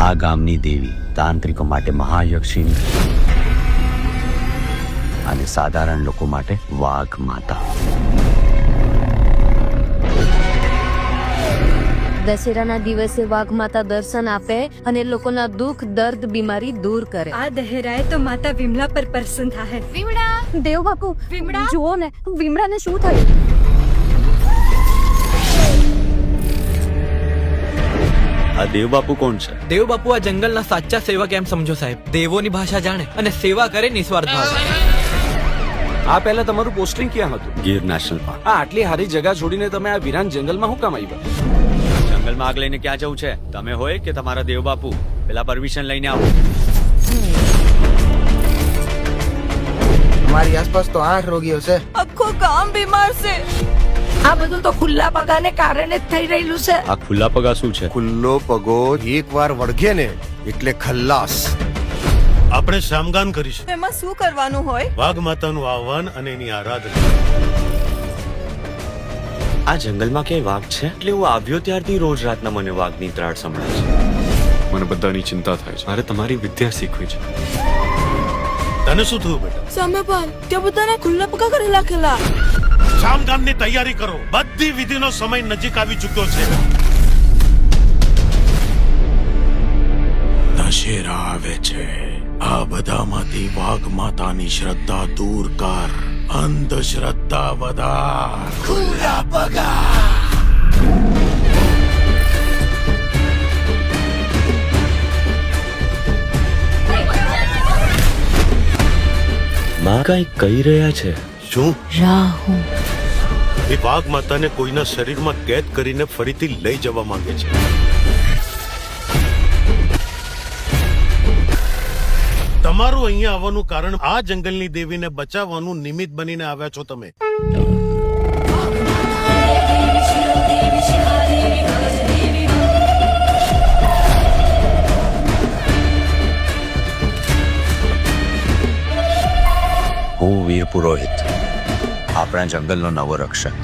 આ ગામની દેવી તાંત્રિકો માટે મહાયક્ષિણી અને સાધારણ લોકો માટે વાઘ માતા. દશેરાના દિવસે વાઘ માતા દર્શન આપે અને લોકોના દુઃખ દર્દ બીમારી દૂર કરે. આ દહેરાએ તો માતા વિમલા પર પ્રસન્ન થાય. વિમળા, દેવ બાપુ, વિમળા, જુઓ ને વિમળાને શું થયું? આ દેવ બાપુ કોણ છે? દેવ બાપુ આ જંગલના સાચા સેવક એમ સમજો સાહેબ. દેવોની ભાષા જાણે અને સેવા કરે નિસ્વાર્થ ભાવે. આ પહેલા તમારું પોસ્ટિંગ ક્યાં હતું? Gir national park. આ આટલી સારી જગ્યા છોડીને તમે આ વિરાન જંગલમાં શું કામ આવ્યા? જંગલમાં આગ લઈને ક્યાં જવું છે? તમે હોય કે તમારા દેવ બાપુ? પેલા પરમિશન લઈને આવો. અમારી આસપાસ તો 8 રોગીઓ છે. આખું ગામ બીમાર છે. આ બધું તો ખુલ્લા પગાને કારણે જ થઈ રહેલું છે. આ ખુલ્લા પગા શું છે? ખુલ્લો પગો એકવાર વળગે ને એટલે ખલ્લાસ. આપણે શ્રામગાન કરીશું. એમાં શું કરવાનું હોય? વાઘ માતાનું આહવાન અને એની આરાધના. આ જંગલમાં ક્યાંય વાઘ છે? એટલે હું આવ્યો ત્યારથી રોજ રાતના મને વાઘની ત્રાડ સંભળાય છે. મને બધાની ચિંતા થાય છે. મારે તમારી વિદ્યા શીખવી છે. તને શું થયું બેટા? સામે પર ત્યાં બધાને ખુલ્લા પગા કરી રાખેલા. શ્રામગાનની તૈયારી કરો. બધી વિધિનો સમય નજીક આવી ચૂક્યો છે. દશેરા આવે છે. આ બધામાંથી વાઘ માતાની શ્રદ્ધા દૂર કર. અંધશ્રદ્ધા વધાર. ખુલ્લા પગા. માં કઈ કહી રહ્યા છે? શું? રાહુ એ વાઘ માતાને કોઈના શરીરમાં કેદ કરીને ફરીથી લઈ જવા માંગે છે. તમારું અહીંયા આવવાનું કારણ આ જંગલની દેવીને બચાવવાનું નિમિત્ત બનીને આવ્યા છો તમે. હું વીર પુરોહિત, આપણા જંગલનો નવો રક્ષક.